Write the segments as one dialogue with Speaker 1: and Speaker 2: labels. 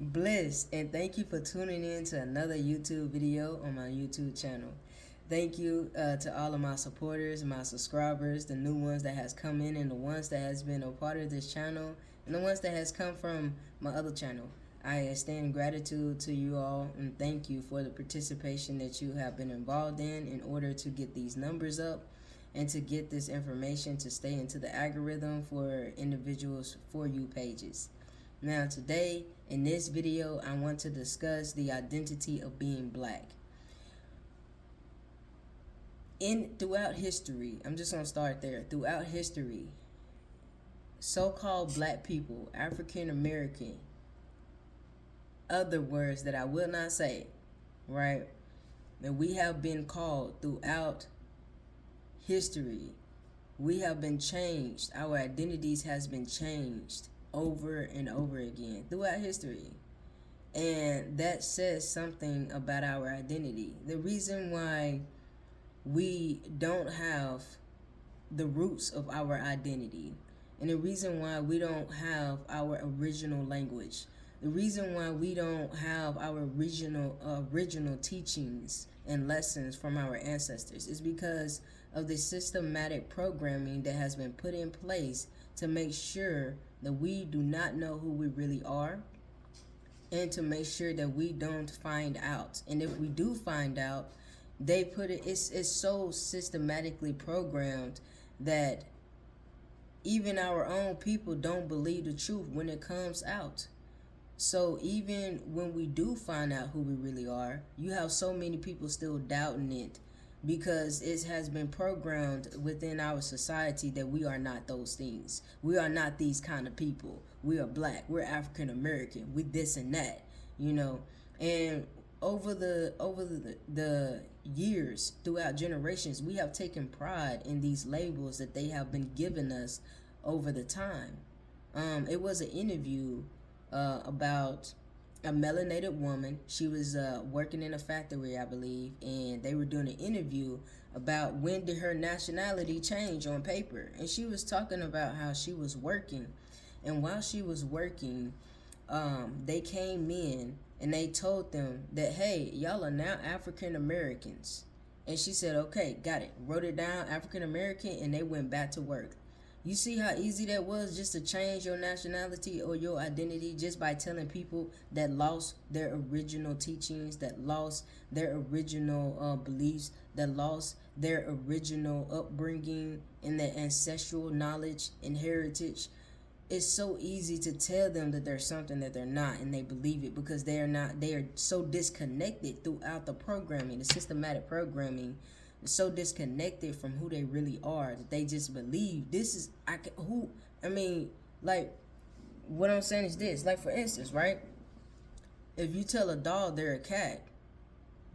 Speaker 1: Bliss, and thank you for tuning in to another YouTube video on my YouTube channel. Thank you to all of my supporters, my subscribers, the new ones that has come in, and the ones that has been a part of this channel, and the ones that has come from my other channel. I extend gratitude to you all and thank you for the participation that you have been involved in order to get these numbers up and to get this information to stay into the algorithm for individuals For You pages. Now today in this video I want to discuss the identity of being black. Throughout history, I'm just going to start there. Throughout history, so-called black people, African American, other words that I will not say, right? That we have been called throughout history. We have been changed. Our identities has been changed over and over again throughout history. And that says something about our identity. The reason why we don't have the roots of our identity, and the reason why we don't have our original language, the reason why we don't have our original teachings and lessons from our ancestors is because of the systematic programming that has been put in place to make sure that we do not know who we really are, and to make sure that we don't find out. And if we do find out, they put it's so systematically programmed that even our own people don't believe the truth when it comes out. So even when we do find out who we really are, you have so many people still doubting it because it has been programmed within our society that we are not those things. We are not these kind of people. We are black. We're African American. We this and that, you know. And over the years, throughout generations, we have taken pride in these labels that they have been giving us over the time. It was an interview about a melanated woman. She was working in a factory, I believe, and they were doing an interview about when did her nationality change on paper. And she was talking about how she was working, and while she was working, they came in and they told them that, hey, y'all are now African Americans. And she said, okay, got it, wrote it down, African American, and they went back to work. You see how easy that was just to change your nationality or your identity just by telling people that lost their original teachings, that lost their original beliefs, that lost their original upbringing and their ancestral knowledge and heritage. It's so easy to tell them that they're something that they're not, and they believe it because they are so disconnected throughout the programming, the systematic programming, so disconnected from who they really are that they just believe this is like what I'm saying is this. Like, for instance, right, if you tell a dog they're a cat,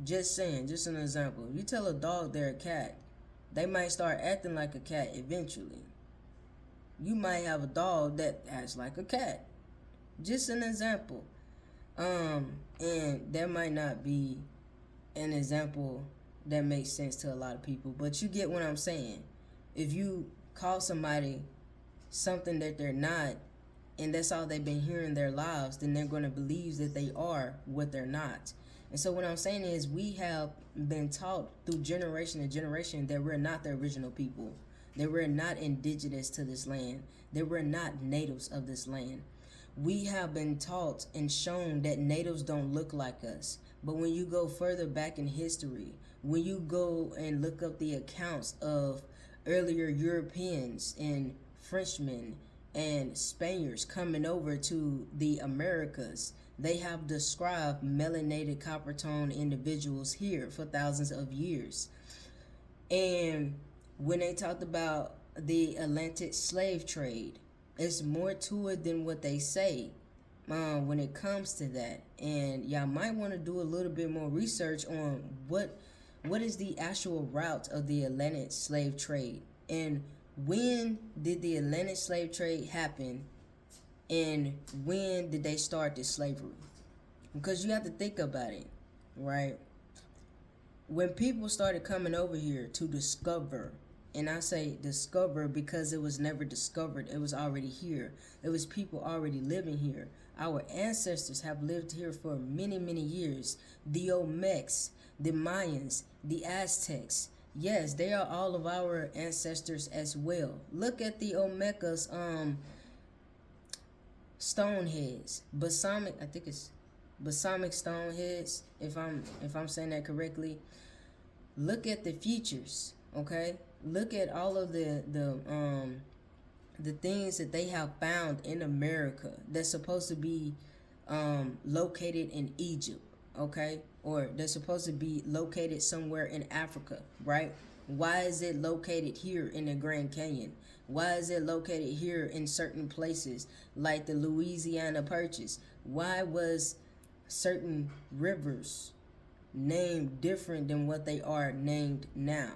Speaker 1: just saying, just an example, if you tell a dog they're a cat, they might start acting like a cat eventually. You might have a dog that acts like a cat, just an example. And that might not be an example that makes sense to a lot of people, but you get what I'm saying. If you call somebody something that they're not, and that's all they've been hearing their lives, then they're going to believe that they are what they're not. And so what I'm saying is, we have been taught through generation to generation that we're not the original people, that we're not indigenous to this land, that we're not natives of this land. We have been taught and shown that natives don't look like us. But when you go further back in history, when you go and look up the accounts of earlier Europeans and Frenchmen and Spaniards coming over to the Americas, they have described melanated copper tone individuals here for thousands of years. And when they talked about the Atlantic slave trade, it's more to it than what they say when it comes to that. And y'all might want to do a little bit more research on what is the actual route of the Atlantic slave trade, and when did the Atlantic slave trade happen, and when did they start this slavery? Because you have to think about it, right? When people started coming over here to discover, and I say discover because it was never discovered, it was already here. There was people already living here. Our ancestors have lived here for many, many years. The Olmecs, the Mayans, the Aztecs. Yes, they are all of our ancestors as well. Look at the Olmecas stoneheads. Balsamic, I think it's balsamic stoneheads, if I'm saying that correctly. Look at the features, okay? Look at all of the things that they have found in America that's supposed to be located in Egypt, okay? Or they're supposed to be located somewhere in Africa, right? Why is it located here in the Grand Canyon? Why is it located here in certain places like the Louisiana Purchase? Why was certain rivers named different than what they are named now?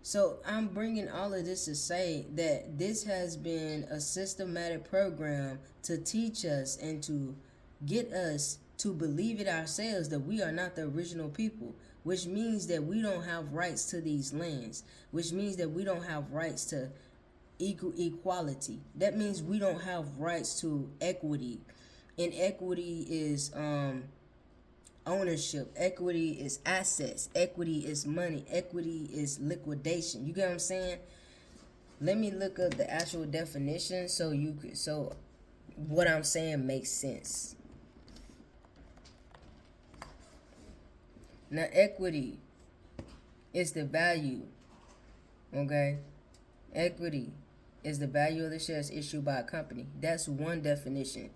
Speaker 1: So I'm bringing all of this to say that this has been a systematic program to teach us and to get us to believe it ourselves that we are not the original people, which means that we don't have rights to these lands, which means that we don't have rights to equality. That means we don't have rights to equity. And equity is ownership. Equity is assets. Equity is money. Equity is liquidation. You get what I'm saying? Let me look up the actual definition so what I'm saying makes sense. Now, equity is the value. Okay? Equity is the value of the shares issued by a company. That's one definition.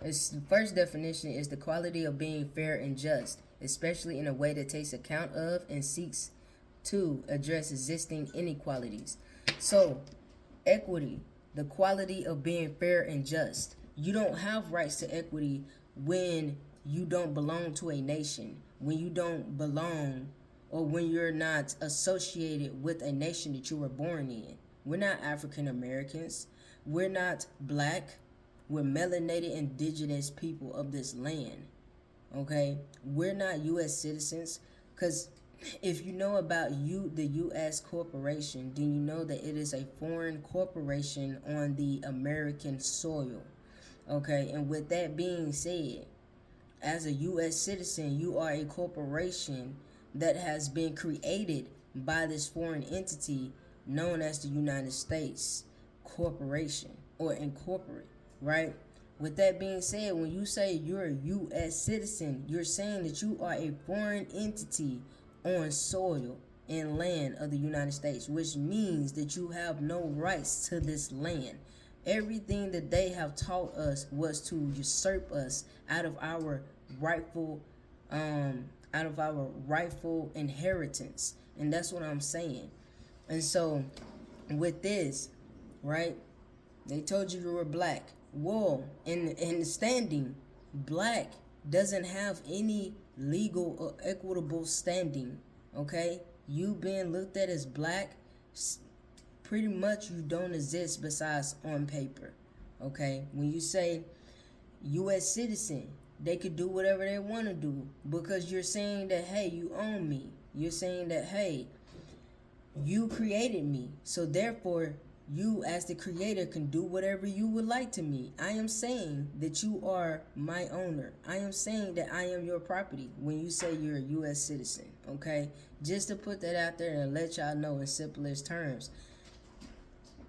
Speaker 1: The first definition is the quality of being fair and just, especially in a way that takes account of and seeks to address existing inequalities. So, equity, the quality of being fair and just. You don't have rights to equity when you don't belong to a nation, when you don't belong, or when you're not associated with a nation that you were born in. We're not African Americans. We're not black. We're melanated indigenous people of this land. Okay? We're not U.S. citizens, because if you know about the U.S. corporation, then you know that it is a foreign corporation on the American soil. Okay? And with that being said, as a U.S. citizen, you are a corporation that has been created by this foreign entity known as the United States Corporation or Incorporate, right? With that being said, when you say you're a U.S. citizen, you're saying that you are a foreign entity on soil and land of the United States, which means that you have no rights to this land. Everything that they have taught us was to usurp us out of our rightful inheritance. And that's what I'm saying. And so with this, right, they told you were black. Well, in the standing, black doesn't have any legal or equitable standing. Okay? You being looked at as black, pretty much you don't exist besides on paper. Okay? When you say U.S. citizen, they could do whatever they want to do because you're saying that, hey, you own me. You're saying that, hey, you created me. So therefore, you as the creator can do whatever you would like to me. I am saying that you are my owner. I am saying that I am your property when you say you're a U.S. citizen. Okay? Just to put that out there and let y'all know in simplest terms.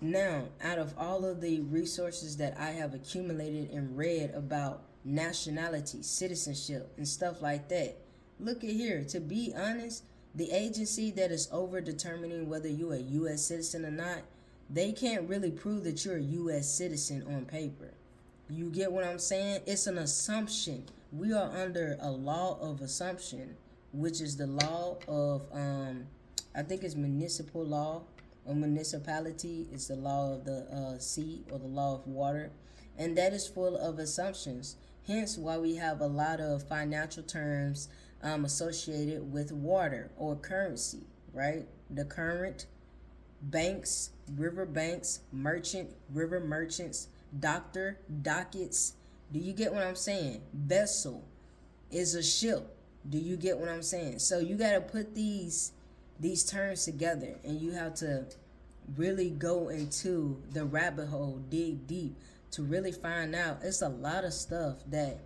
Speaker 1: Now, out of all of the resources that I have accumulated and read about nationality, citizenship, and stuff like that, look at here. To be honest, the agency that is over determining whether you're a U.S. citizen or not, they can't really prove that you're a U.S. citizen on paper. You get what I'm saying? It's an assumption. We are under a law of assumption, which is the law of, I think it's municipal law. A municipality is the law of the sea or the law of water. And that is full of assumptions. Hence why we have a lot of financial terms associated with water or currency, right? The current, banks, river banks, merchant, river merchants, doctor, dockets. Do you get what I'm saying? Vessel is a ship. Do you get what I'm saying? So you got to put these terms together, and you have to really go into the rabbit hole, dig deep to really find out. It's a lot of stuff that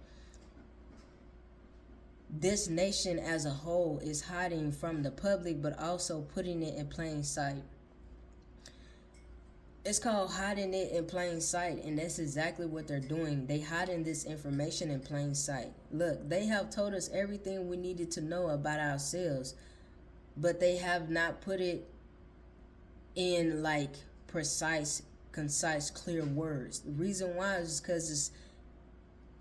Speaker 1: this nation as a whole is hiding from the public, but also putting it in plain sight. It's called hiding it in plain sight, and that's exactly what they're doing. They hiding this information in plain sight. Look, they have told us everything we needed to know about ourselves, but they have not put it in like precise, concise, clear words. The reason why is because it's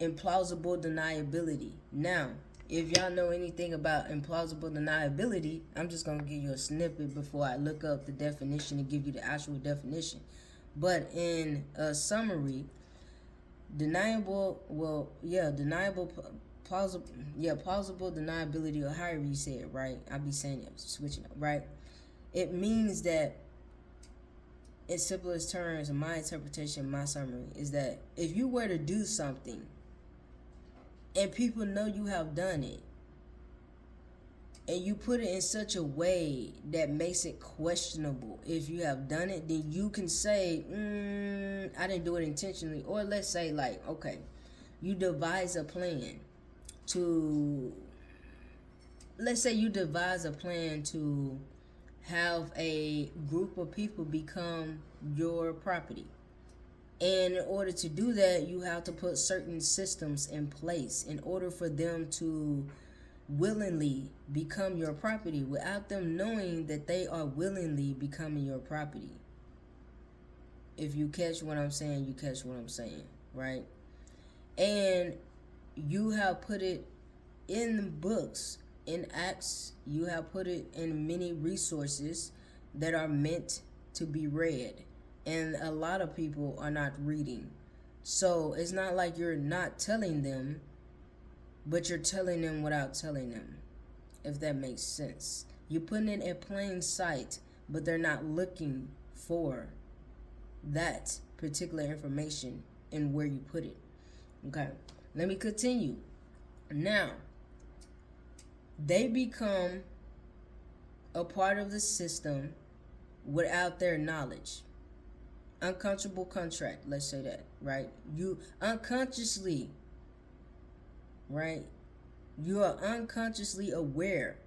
Speaker 1: implausible deniability. Now, if y'all know anything about implausible deniability, I'm just going to give you a snippet before I look up the definition and give you the actual definition. But in a summary, plausible deniability, or however you say it, right? I'll be saying it, switching up, right? It means that, in simplest terms, in my interpretation, my summary, is that if you were to do something and people know you have done it, and you put it in such a way that makes it questionable if you have done it, then you can say, I didn't do it intentionally. Or let's say, like, okay, you devise a plan to, let's say you devise a plan to have a group of people become your property. And in order to do that, you have to put certain systems in place in order for them to willingly become your property without them knowing that they are willingly becoming your property. If you catch what I'm saying, you catch what I'm saying, right? And you have put it in the books, in Acts, you have put it in many resources that are meant to be read. And a lot of people are not reading. So it's not like you're not telling them, but you're telling them without telling them, if that makes sense. You're putting it in plain sight, but they're not looking for that particular information and where you put it. Okay, let me continue. Now, they become a part of the system without their knowledge. Unconscionable contract, let's say that, right? You unconsciously, right? You are unconsciously aware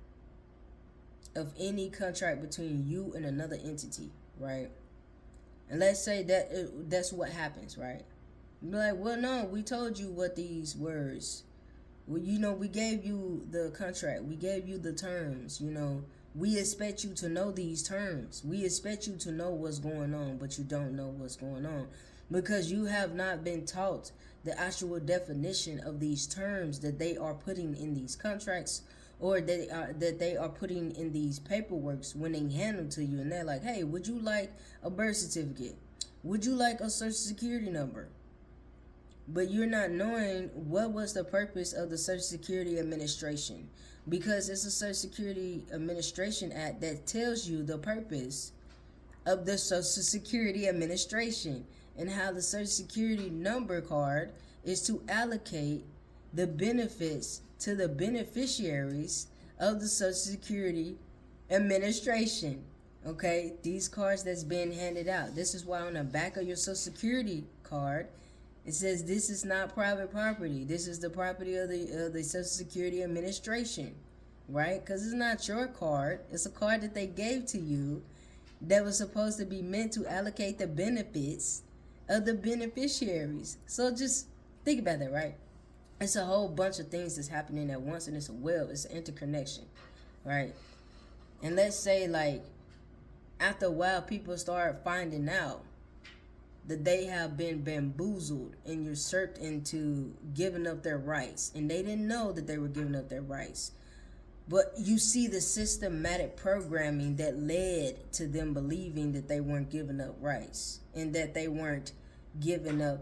Speaker 1: of any contract between you and another entity, right? And let's say that that's what happens, right? You'd be like, well, no, we told you what these words. Well, we gave you the contract. We gave you the terms, We expect you to know these terms. We expect you to know what's going on, but you don't know what's going on because you have not been taught the actual definition of these terms that they are putting in these contracts, or that they are putting in these paperworks when they hand them to you, and they're like, hey, would you like a birth certificate? Would you like a social security number? But you're not knowing what was the purpose of the Social Security Administration, because it's a Social Security Administration Act that tells you the purpose of the Social Security Administration, and how the Social Security number card is to allocate the benefits to the beneficiaries of the Social Security Administration. Okay, these cards that's being handed out. This is why on the back of your Social Security card, it says this is not private property. This is the property of the Social Security Administration, right? Because it's not your card. It's a card that they gave to you that was supposed to be meant to allocate the benefits of the beneficiaries. So just think about that, right? It's a whole bunch of things that's happening at once, and it's an interconnection, right? And let's say, like, after a while, people start finding out that they have been bamboozled and usurped into giving up their rights. And they didn't know that they were giving up their rights. But you see the systematic programming that led to them believing that they weren't giving up rights and that they weren't giving up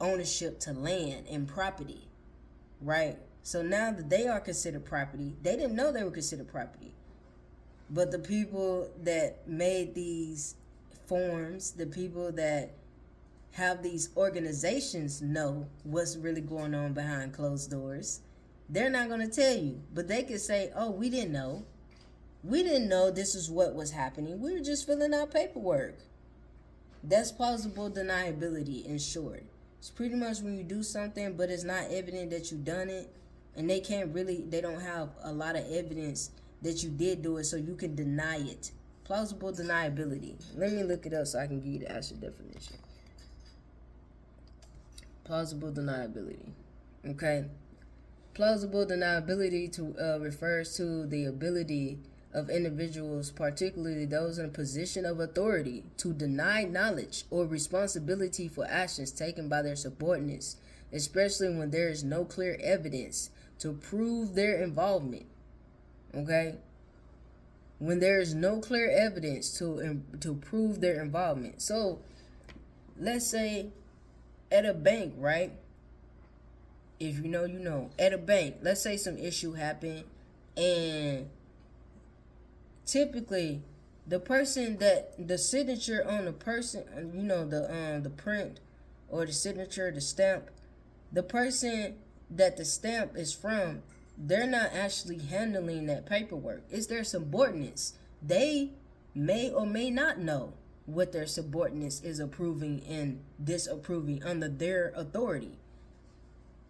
Speaker 1: ownership to land and property, right? So now that they are considered property, they didn't know they were considered property. But the people that made these forms, the people that have these organizations know what's really going on behind closed doors. They're not going to tell you, but they could say, oh, we didn't know. We didn't know this is what was happening. We were just filling out paperwork. That's plausible deniability in short. It's pretty much when you do something but it's not evident that you done it, and they don't have a lot of evidence that you did do it, so you can deny it. Plausible deniability. Let me look it up so I can give you the actual definition. Plausible deniability. Okay. Plausible deniability refers to the ability of individuals, particularly those in a position of authority, to deny knowledge or responsibility for actions taken by their subordinates, especially when there is no clear evidence to prove their involvement. Okay? When there is no clear evidence to prove their involvement. So, let's say at a bank, right? If you know, you know. At a bank, let's say some issue happened, and typically the person that the signature on the person, you know, the print or the signature, the stamp, the person that the stamp is from, they're not actually handling that paperwork. It's their subordinates. They may or may not know what their subordinates is approving and disapproving under their authority.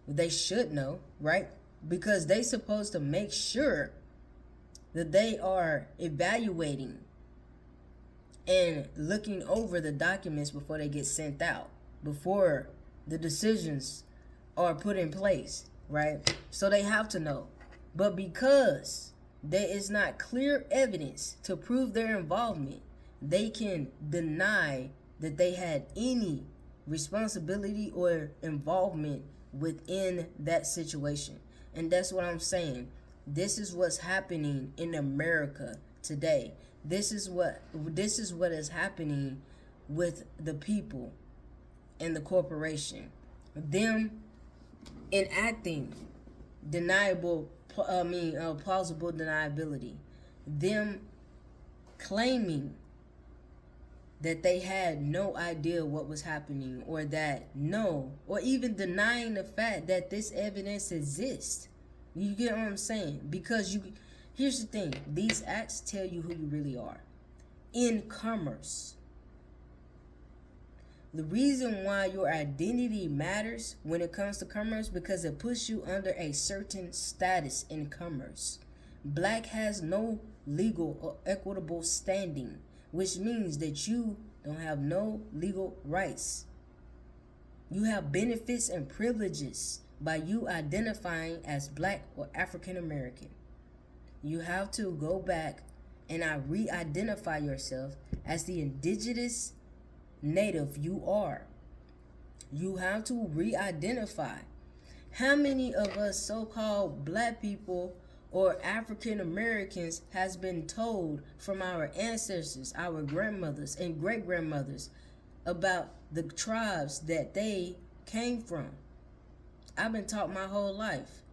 Speaker 1: They should know, right? Because they supposed to make sure that they are evaluating and looking over the documents before they get sent out, before the decisions are put in place, right? So they have to know. But because there is not clear evidence to prove their involvement, they can deny that they had any responsibility or involvement within that situation. And that's what I'm saying. This is what's happening in America today. This is what is happening with the people and the corporation. Them enacting plausible deniability. Them claiming that they had no idea what was happening, or or even denying the fact that this evidence exists. You get what I'm saying? Because here's the thing, these acts tell you who you really are. In commerce, the reason why your identity matters when it comes to commerce, because it puts you under a certain status in commerce. Black has no legal or equitable standing, which means that you don't have no legal rights. You have benefits and privileges by you identifying as Black or African American. You have to go back and re-identify yourself as the indigenous native you are. You have to re-identify. How many of us so-called Black people or African Americans has been told from our ancestors, our grandmothers and great-grandmothers, about the tribes that they came from? I've been taught my whole life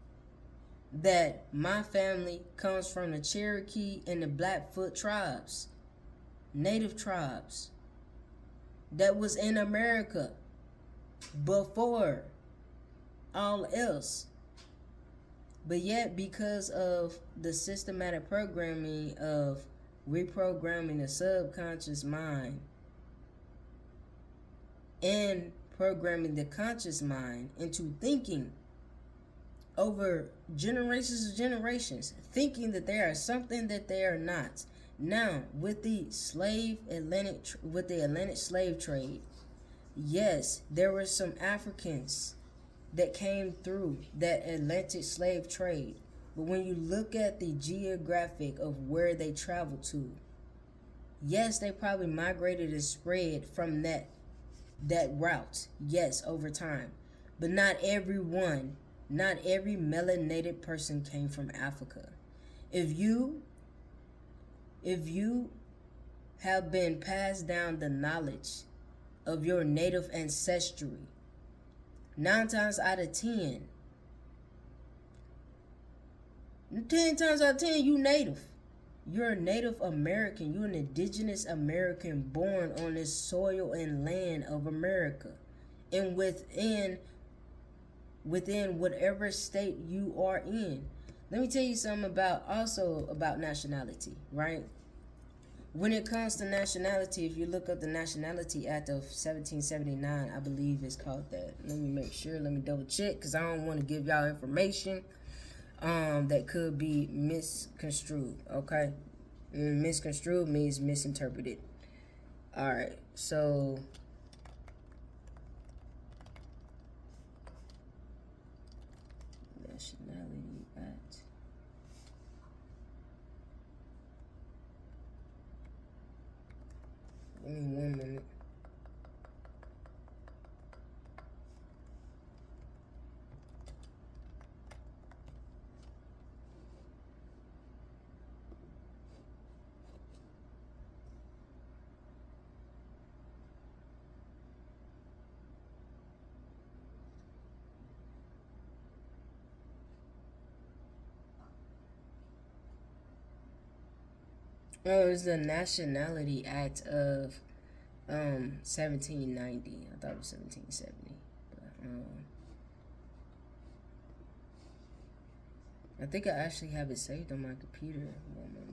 Speaker 1: that my family comes from the Cherokee and the Blackfoot tribes, native tribes, that was in America before all else. But yet, because of the systematic programming of reprogramming the subconscious mind and programming the conscious mind into thinking over generations of generations, thinking that they are something that they are not. Now, with the Atlantic slave trade, yes, there were some Africans that came through that Atlantic slave trade. But when you look at the geographic of where they traveled to, yes, they probably migrated and spread from that route, yes, over time. But not every melanated person came from Africa. If you have been passed down the knowledge of your native ancestry, 9 times out of 10 times out of 10, you native. You're a Native American. You're an indigenous American born on this soil and land of America. And within whatever state you are in. Let me tell you something about nationality, right? When it comes to nationality, if you look up the Nationality Act of 1779, I believe it's called that. Let me make sure. Let me double check because I don't want to give y'all information that could be misconstrued. Okay, misconstrued means misinterpreted. All right, so Nationality Act. Give me 1 minute. Oh, it was the Nationality Act of 1790. I thought it was 1770. But, I think I actually have it saved on my computer. 1 moment.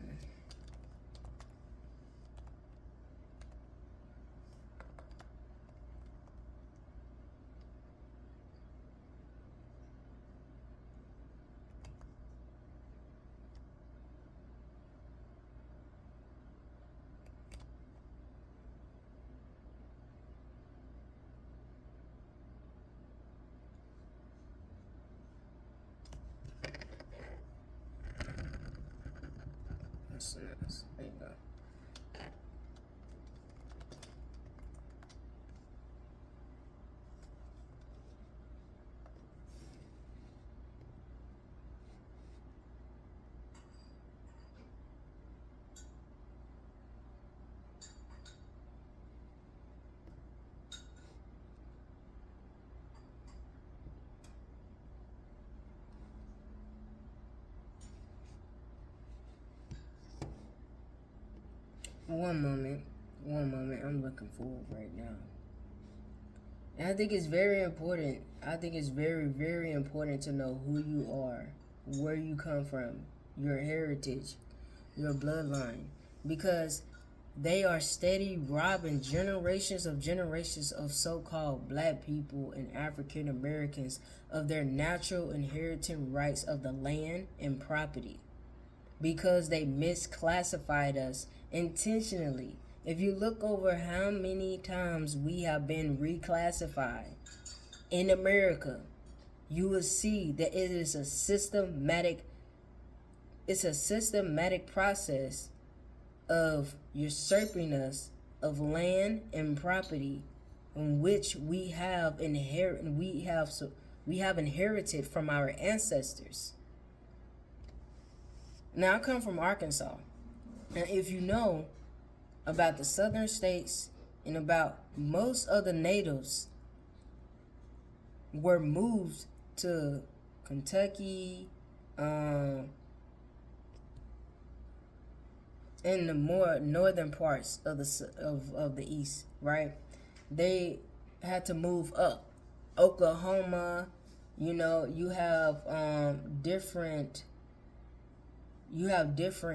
Speaker 1: There you go. One moment. I'm looking for it right now. And I think it's very important. I think it's very, very important to know who you are, where you come from, your heritage, your bloodline. Because they are steady robbing generations of so-called black people and African Americans of their natural inheriting rights of the land and property. Because they misclassified us intentionally. If you look over how many times we have been reclassified in America, you will see that it is a systematic process of usurping us of land and property in which we have inherited from our ancestors. Now, I come from Arkansas, and if you know about the southern states and about most of the natives were moved to Kentucky, in the more northern parts of the east, right? They had to move up. Oklahoma, you have different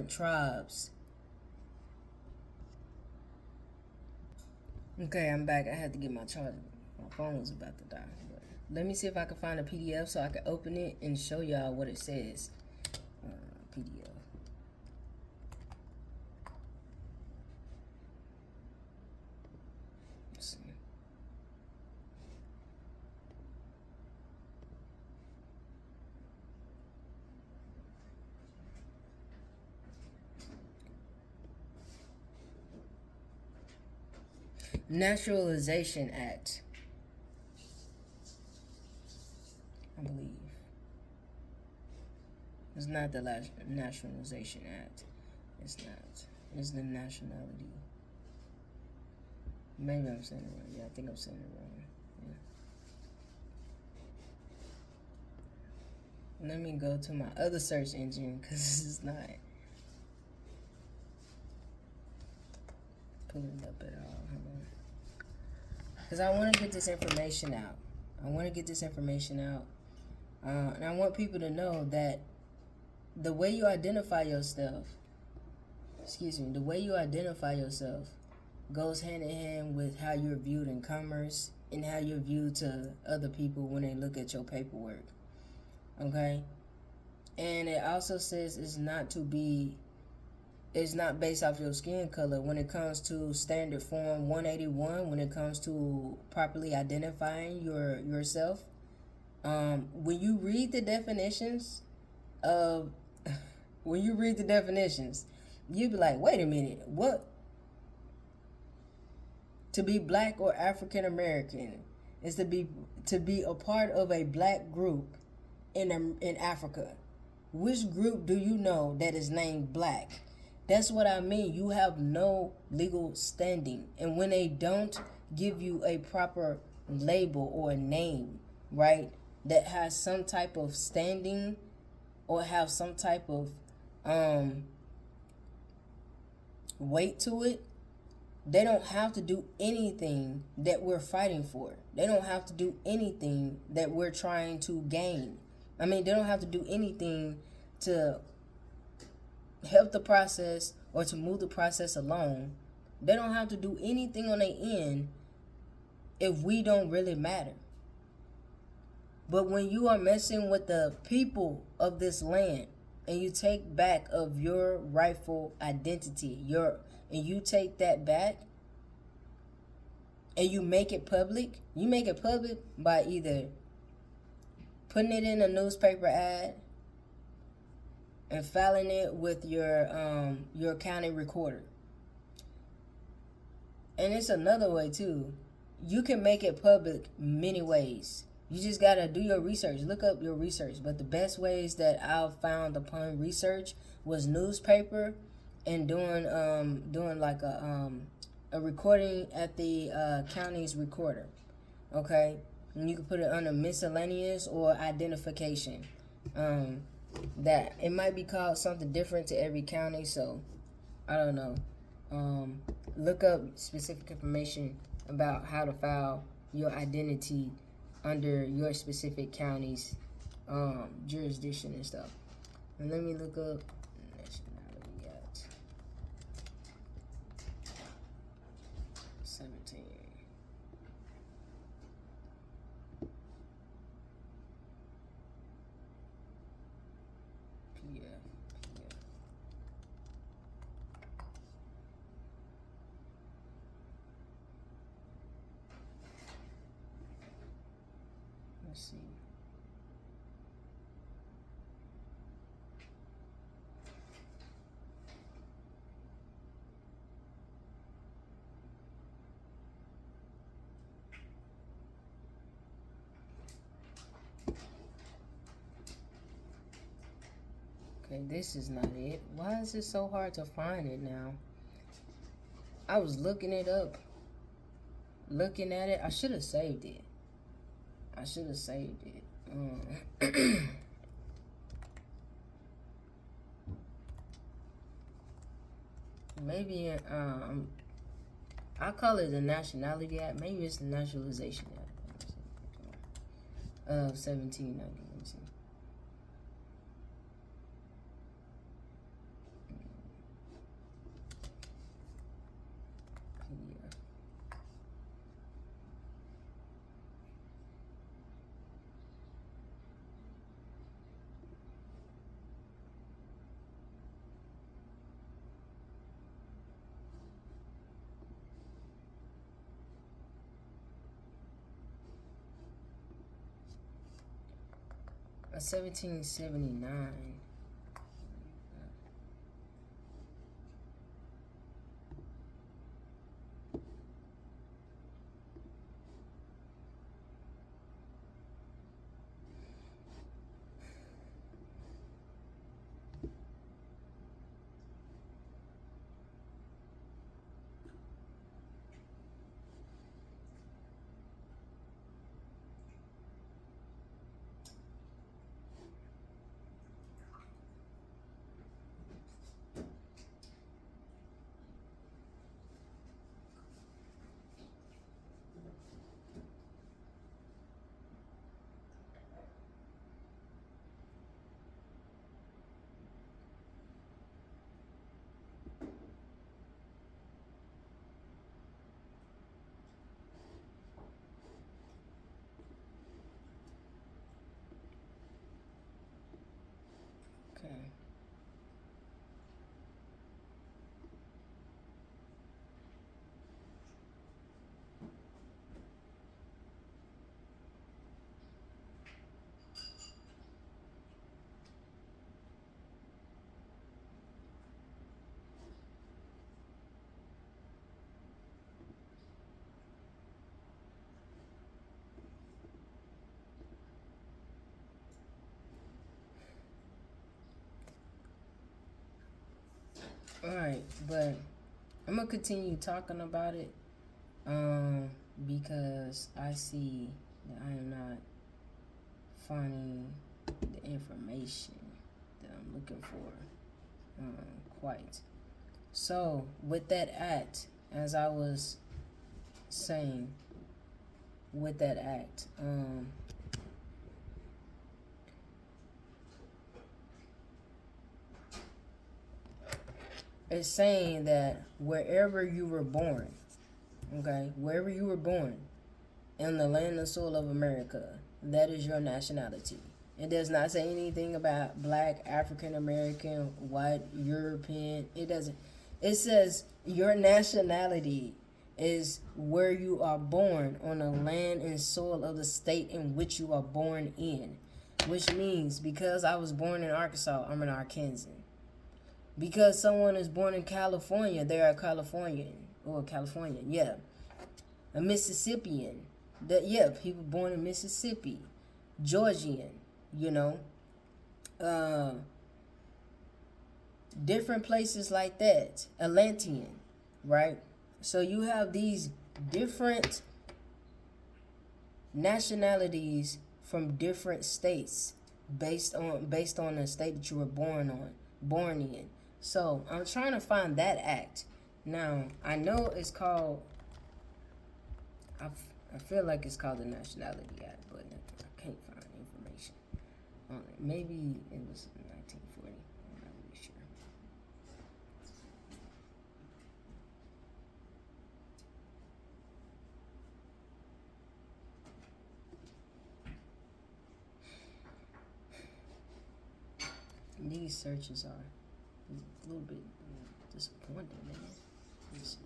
Speaker 1: tribes. Okay, I'm back. I had to get my charger. My phone was about to die. But let me see if I can find a PDF so I can open it and show y'all what it says. PDF. Let's see. Naturalization Act, I believe. It's not the Nationalization Act. It's not. It's the nationality. Maybe I'm saying it wrong. Yeah, I think I'm saying it wrong. Yeah. Let me go to my other search engine because this is not pulling up at all. Because I want to get this information out. And I want people to know that the way you identify yourself excuse me, the way you identify yourself goes hand in hand with how you're viewed in commerce and how you're viewed to other people when they look at your paperwork. Okay? And it also says it's not based off your skin color when it comes to standard form 181, when it comes to properly identifying yourself. When you read the definitions of when you read the definitions, you'd be like, wait a minute, what? To be black or African American is to be a part of a black group in Africa. Which group do you know that is named black? That's what I mean. You have no legal standing. And when they don't give you a proper label or a name, right, that has some type of standing or have some type of weight to it, they don't have to do anything that we're fighting for. They don't have to do anything that we're trying to gain. I mean, they don't have to do anything to help the process or to move the process along. They don't have to do anything on their end if we don't really matter. But when you are messing with the people of this land and you take back of your rightful identity, and you take that back and you make it public by either putting it in a newspaper ad and filing it with your county recorder. And it's another way too. You can make it public many ways. You just gotta do your research. Look up your research. But the best ways that I've found upon research was newspaper and doing like a recording at the county's recorder. Okay, and you can put it under miscellaneous or identification. That it might be called something different to every county, so I don't know. Look up specific information about how to file your identity under your specific county's jurisdiction and stuff. And let me look up nationality at 17. Let's see. Okay, this is not it. Why is it so hard to find it now? I was looking it up, looking at it. I should have saved it. Maybe I call it the Nationality Act. Maybe it's the Naturalization Act of 1790. Let me see. A 1779. Okay. All right, but I'm gonna continue talking about it, um, because I see that I am not finding the information that I'm looking for, quite. So, with that act, as I was saying, with that act, it's saying that wherever you were born, okay, wherever you were born in the land and soil of America, that is your nationality. It does not say anything about black, African American, white, European. It doesn't. It says your nationality is where you are born on the land and soil of the state in which you are born in. Which means because I was born in Arkansas, I'm an Arkansan. Because someone is born in California, they're a Californian or Californian, yeah. A Mississippian, that yeah, people born in Mississippi, Georgian, you know, uh, different places like that, Atlantean, right? So you have these different nationalities from different states based on the state that you were born in. So I'm trying to find that act. Now I know it's called. I feel like it's called the Nationality Act, but I can't find information on it. Maybe it was 1940. I'm not really sure. These searches are a little bit disappointing, man. Let's see.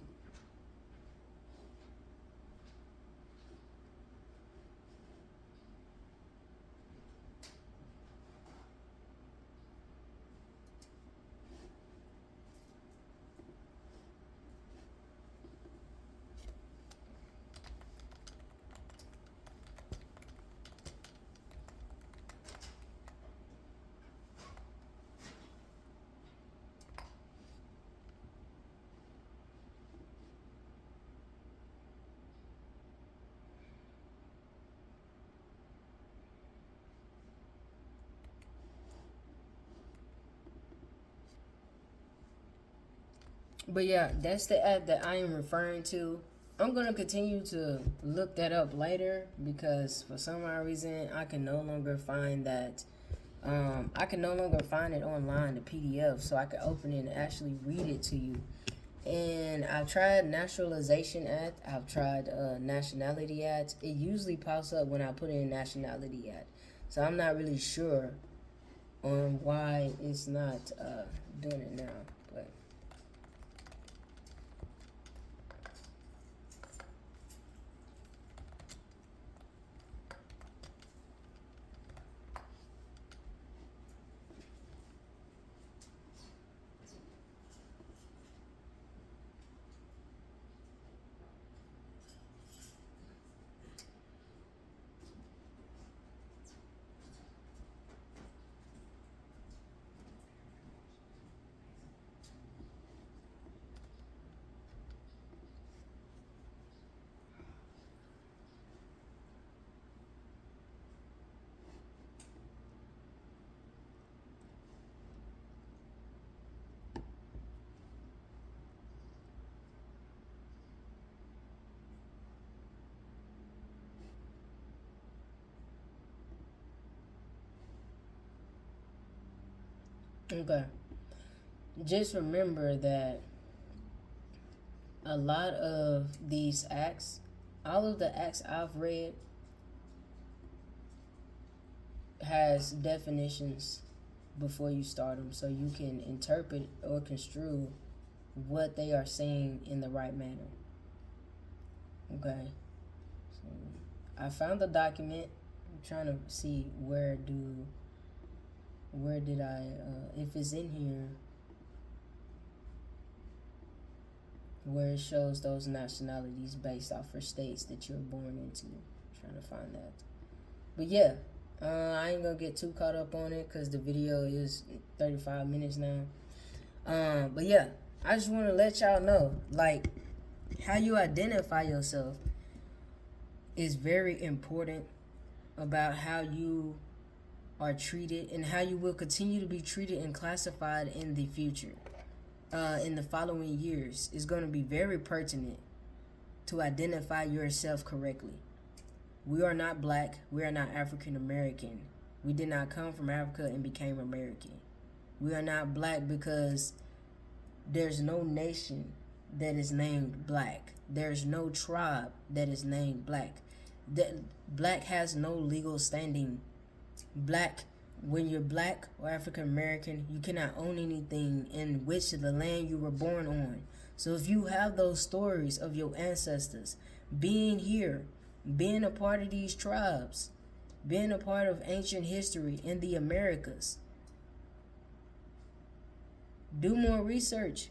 Speaker 1: But yeah, that's the app that I am referring to. I'm gonna continue to look that up later because for some odd reason I can no longer find that. I can no longer find it online, the PDF, so I can open it and actually read it to you. And I've tried Naturalization Act. I've tried Nationality Act. It usually pops up when I put in Nationality Act, so I'm not really sure on why it's not doing it now. But okay, just remember that a lot of these acts, all of the acts I've read, has definitions before you start them, so you can interpret or construe what they are saying in the right manner. Okay. So I found the document. I'm trying to see where did I if it's in here where it shows those nationalities based off of states that you're born into. I'm trying to find that. But yeah, I ain't gonna get too caught up on it because the video is 35 minutes now. But yeah, I just want to let y'all know, like, how you identify yourself is very important about how you are treated and how you will continue to be treated and classified in the future. In the following years is going to be very pertinent to identify yourself correctly. We are not black. We are not African American. We did not come from Africa and became American. We are not black because there's no nation that is named black. There's no tribe that is named black. Black has no legal standing. Black, when you're black or African American, you cannot own anything in which the land you were born on. So if you have those stories of your ancestors being here, being a part of these tribes, being a part of ancient history in the Americas, do more research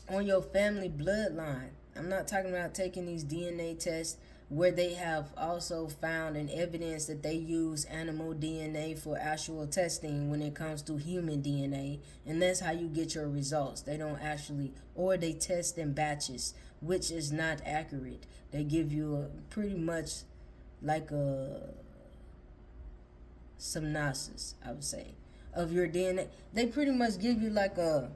Speaker 1: on your family bloodline. I'm not talking about taking these DNA tests where they have also found an evidence that they use animal DNA for actual testing when it comes to human DNA, and that's how you get your results. They don't actually, or they test in batches, which is not accurate. They give you a pretty much like a synopsis, I would say, of your DNA. They pretty much give you like a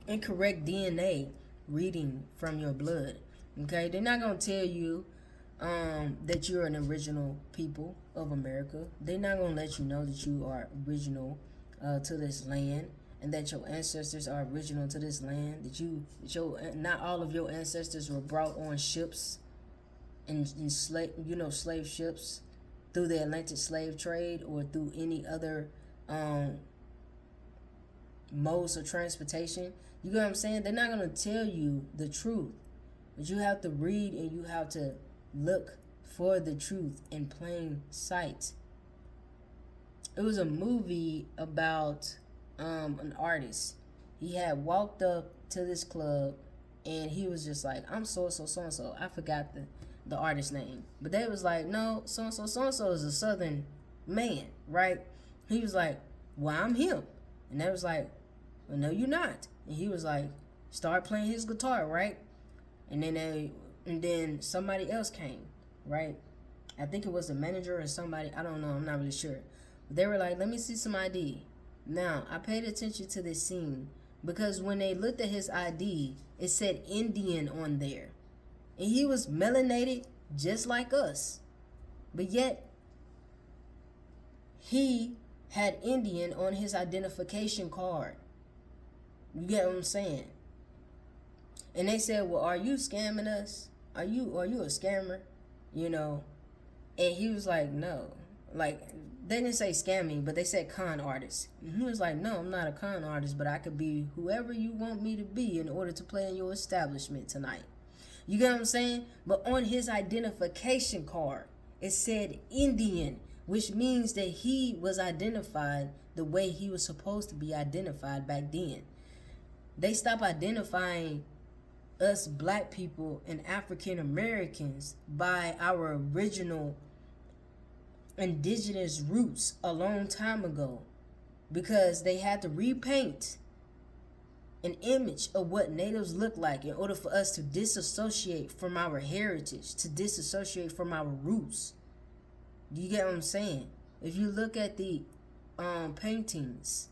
Speaker 1: incorrect DNA reading from your blood. Okay, they're not gonna tell you that you're an original people of America. They're not gonna let you know that you are original to this land, and that your ancestors are original to this land. Not all of your ancestors were brought on ships and slave ships through the Atlantic slave trade or through any other modes of transportation. You get what I'm saying? They're not gonna tell you the truth, but you have to read and you have to look for the truth in plain sight. It was a movie about an artist. He had walked up to this club and he was just like, I'm so and so. I forgot the artist's name. But they was like, no, so and so is a southern man, right? He was like, well, I'm him. And they was like, well, no, you're not. And he was like, start playing his guitar, right? And then somebody else came, right? I think it was the manager or somebody. I don't know. I'm not really sure. But they were like, let me see some ID. Now, I paid attention to this scene because when they looked at his ID, it said Indian on there. And he was melanated just like us. But yet, he had Indian on his identification card. You get what I'm saying? And they said, well, are you scamming us? Are you a scammer? You know? And he was like, no. Like, they didn't say scamming, but they said con artist. And he was like, no, I'm not a con artist, but I could be whoever you want me to be in order to play in your establishment tonight. You get what I'm saying? But on his identification card, it said Indian, which means that he was identified the way he was supposed to be identified back then. They stopped identifying us black people and African Americans by our original indigenous roots a long time ago, because they had to repaint an image of what natives look like in order for us to disassociate from our heritage, to disassociate from our roots. Do you get what I'm saying? If you look at the paintings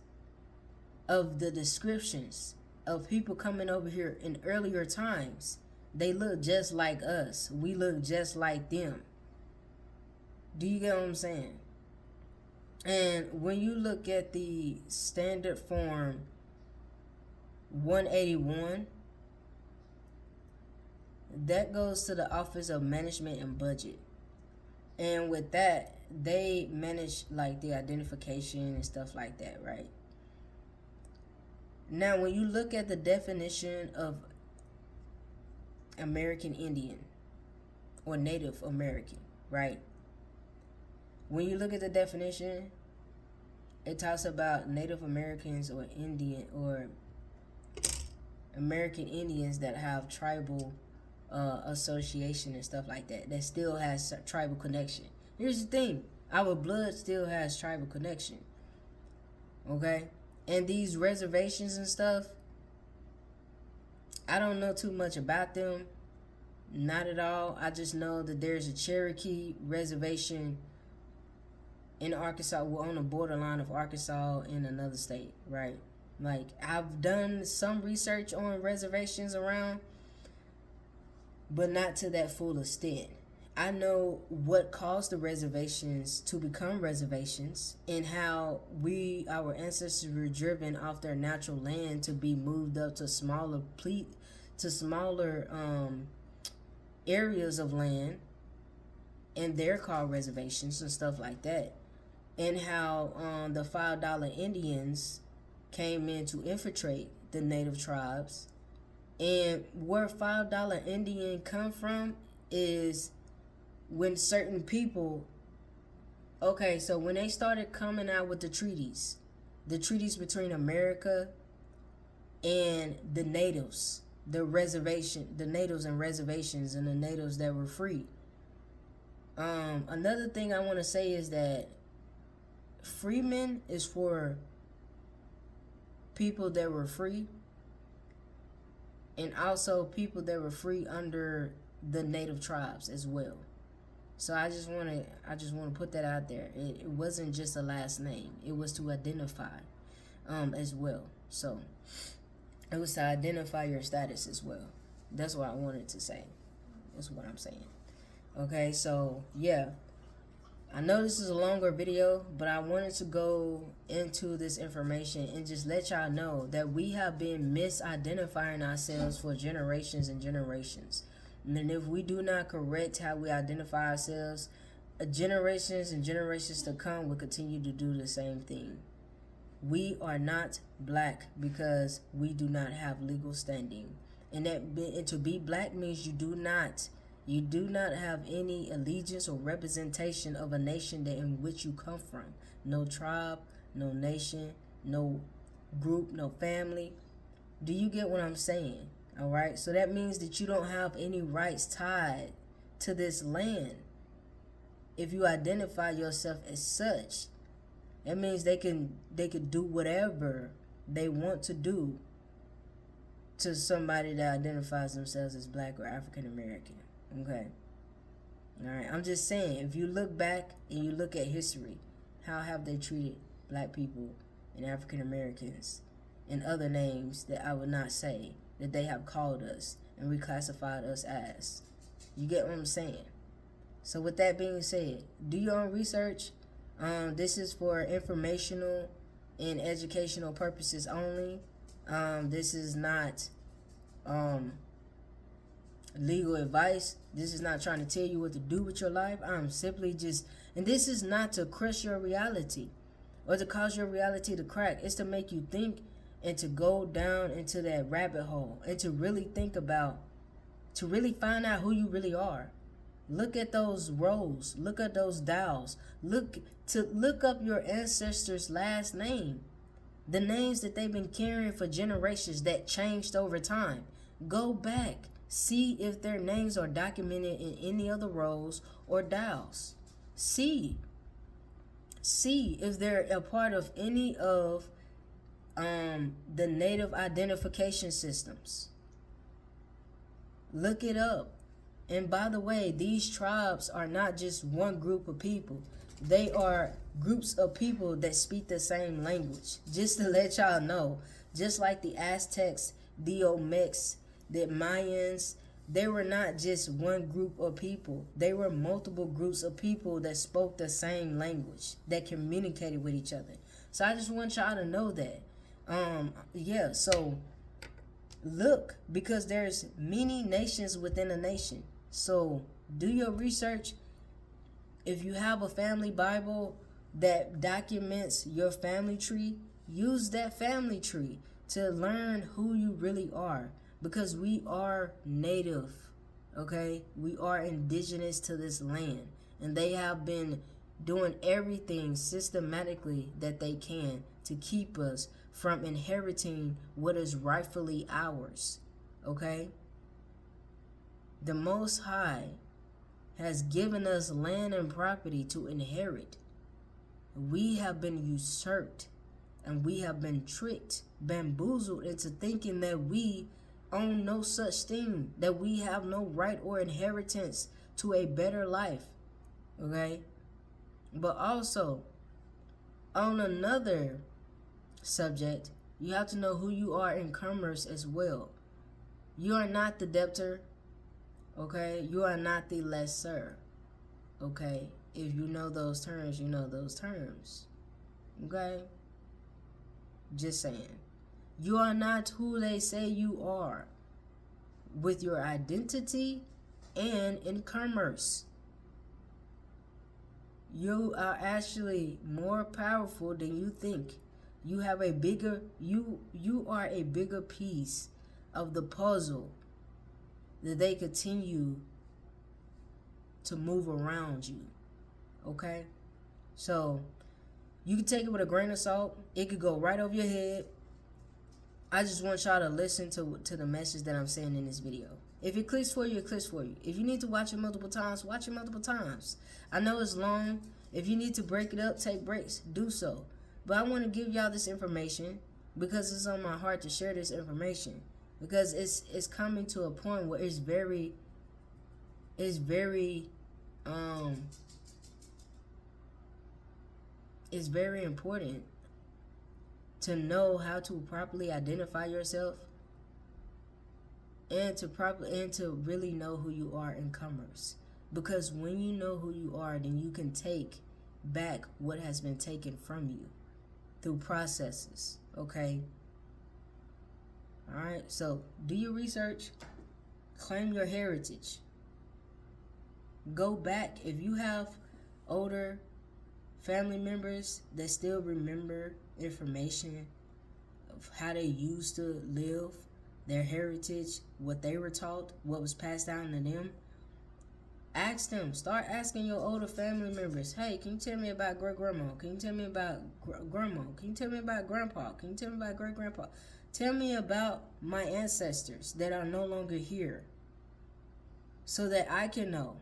Speaker 1: of the descriptions of people coming over here in earlier times, they look just like us. We look just like them. Do you get what I'm saying? And when you look at the standard form 181, that goes to the Office of Management and Budget. And with that, they manage like the identification and stuff like that, right? Now, when you look at the definition of American Indian or Native American, right? When you look at the definition, it talks about Native Americans or Indian or American Indians that have tribal association and stuff like that. That still has tribal connection. Here's the thing: our blood still has tribal connection. Okay, and these reservations and stuff, I don't know too much about them. Not at all. I just know that there's a Cherokee reservation in Arkansas. We're on the borderline of Arkansas in another state, right? Like, I've done some research on reservations around, but not to that full extent. I know what caused the reservations to become reservations and how our ancestors were driven off their natural land to be moved up to smaller areas of land, and they're called reservations and stuff like that. And how the $5 Indians came in to infiltrate the native tribes. And where $5 Indian come from is when certain people, okay, so when they started coming out with the treaties between America and the natives, the natives and reservations, and the natives that were free. Another thing I want to say is that freemen is for people that were free, and also people that were free under the native tribes as well. So I just want to put that out there. It wasn't just a last name. It was to identify as well. So it was to identify your status as well. That's what I wanted to say. That's what I'm saying. Okay, so yeah. I know this is a longer video, but I wanted to go into this information and just let y'all know that we have been misidentifying ourselves for generations and generations. And if we do not correct how we identify ourselves, generations and generations to come will continue to do the same thing. We are not black because we do not have legal standing. And to be black means you do not have any allegiance or representation of a nation in which you come from. No tribe, no nation, no group, no family. Do you get what I'm saying? All right. So that means that you don't have any rights tied to this land. If you identify yourself as such, that means they could do whatever they want to do to somebody that identifies themselves as black or African American. Okay. All right. I'm just saying, if you look back and you look at history, how have they treated black people and African Americans and other names that I would not say that they have called us and reclassified us as? You get what I'm saying? So with that being said, do your own research. This is for informational and educational purposes only. This is not legal advice. This is not trying to tell you what to do with your life. I'm simply and this is not to crush your reality or to cause your reality to crack. It's to make you think and to go down into that rabbit hole and to really think about, to really find out who you really are. Look at those rows. Look at those dials. Look up your ancestors' last name. The names that they've been carrying for generations that changed over time. Go back. See if their names are documented in any of the rows or dials. See if they're a part of any of the native identification systems. Look it up. And by the way, these tribes are not just one group of people. They are groups of people that speak the same language. Just to let y'all know, just like the Aztecs, the Olmecs, the Mayans, they were not just one group of people. They were multiple groups of people that spoke the same language, that communicated with each other. So I just want y'all to know that. So look, because there's many nations within a nation. So do your research. If you have a family Bible that documents your family tree, use that family tree to learn who you really are, because we are native, okay? We are indigenous to this land, and they have been doing everything systematically that they can to keep us from inheriting what is rightfully ours, okay? The Most High has given us land and property to inherit. We have been usurped and we have been tricked, bamboozled into thinking that we own no such thing, that we have no right or inheritance to a better life, okay? But also, on another subject, you have to know who you are in commerce as well. You are not the debtor, okay? You are not the lessor, okay? If you know those terms, you know those terms, okay? Just saying. You are not who they say you are with your identity and in commerce. You are actually more powerful than you think. You have a bigger, you are a bigger piece of the puzzle that they continue to move around you, okay? So you can take it with a grain of salt. It could go right over your head. I just want y'all to listen to the message that I'm saying in this video. If it clicks for you, it clicks for you. If you need to watch it multiple times, watch it multiple times. I know it's long. If you need to break it up, take breaks, do so. But I want to give y'all this information because it's on my heart to share this information. Because it's coming to a point where it's very important to know how to properly identify yourself and to really know who you are in commerce. Because when you know who you are, then you can take back what has been taken from you through processes, okay? All right, so do your research, claim your heritage. Go back. If you have older family members that still remember information of how they used to live, their heritage, what they were taught, what was passed down to them, ask them. Start asking your older family members, hey, can you tell me about great-grandma? Can you tell me about grandma? Can you tell me about grandpa? Can you tell me about great-grandpa? Tell me about my ancestors that are no longer here so that I can know.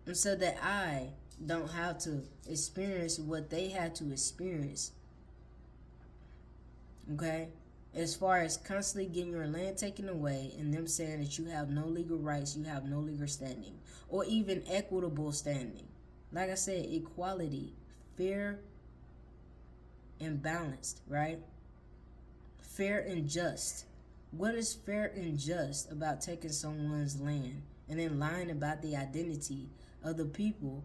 Speaker 1: And so that I don't have to experience what they had to experience. Okay? As far as constantly getting your land taken away and them saying that you have no legal rights, you have no legal standing, or even equitable standing. Like I said, equality, fair and balanced, right? Fair and just. What is fair and just about taking someone's land and then lying about the identity of the people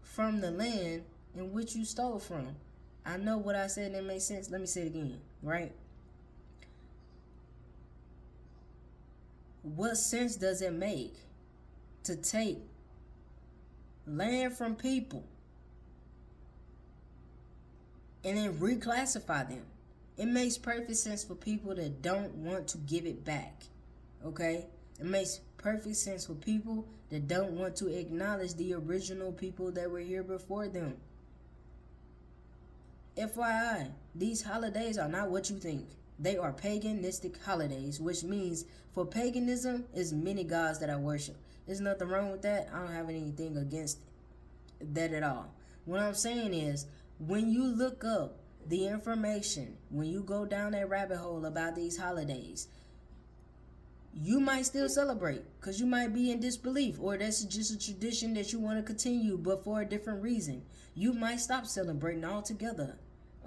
Speaker 1: from the land in which you stole from? I know what I said that makes sense. Let me say it again, right? What sense does it make to take land from people and then reclassify them? It makes perfect sense for people that don't want to give it back, okay? It makes perfect sense for people that don't want to acknowledge the original people that were here before them. FYI, these holidays are not what you think. They are paganistic holidays, which means for paganism is many gods that I worship. There's nothing wrong with that. I don't have anything against that at all. What I'm saying is, when you look up the information, when you go down that rabbit hole about these holidays, you might still celebrate because you might be in disbelief, or that's just a tradition that you want to continue but for a different reason. You might stop celebrating altogether,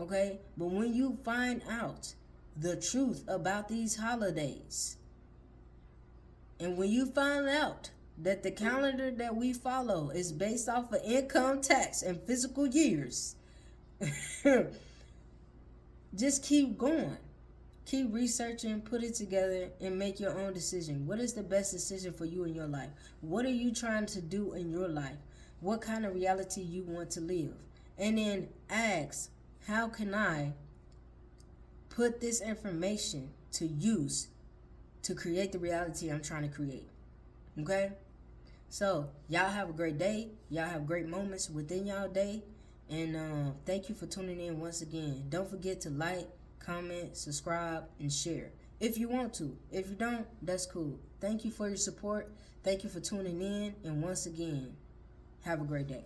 Speaker 1: okay? But when you find out the truth about these holidays, and when you find out that the calendar that we follow is based off of income tax and physical years, just keep going. Keep researching, put it together, and make your own decision. What is the best decision for you in your life? What are you trying to do in your life? What kind of reality you want to live? And then ask, how can I put this information to use to create the reality I'm trying to create? Okay? So, y'all have a great day. Y'all have great moments within y'all day. And thank you for tuning in once again. Don't forget to like, comment, subscribe, and share if you want to. If you don't, that's cool. Thank you for your support. Thank you for tuning in. And once again, have a great day.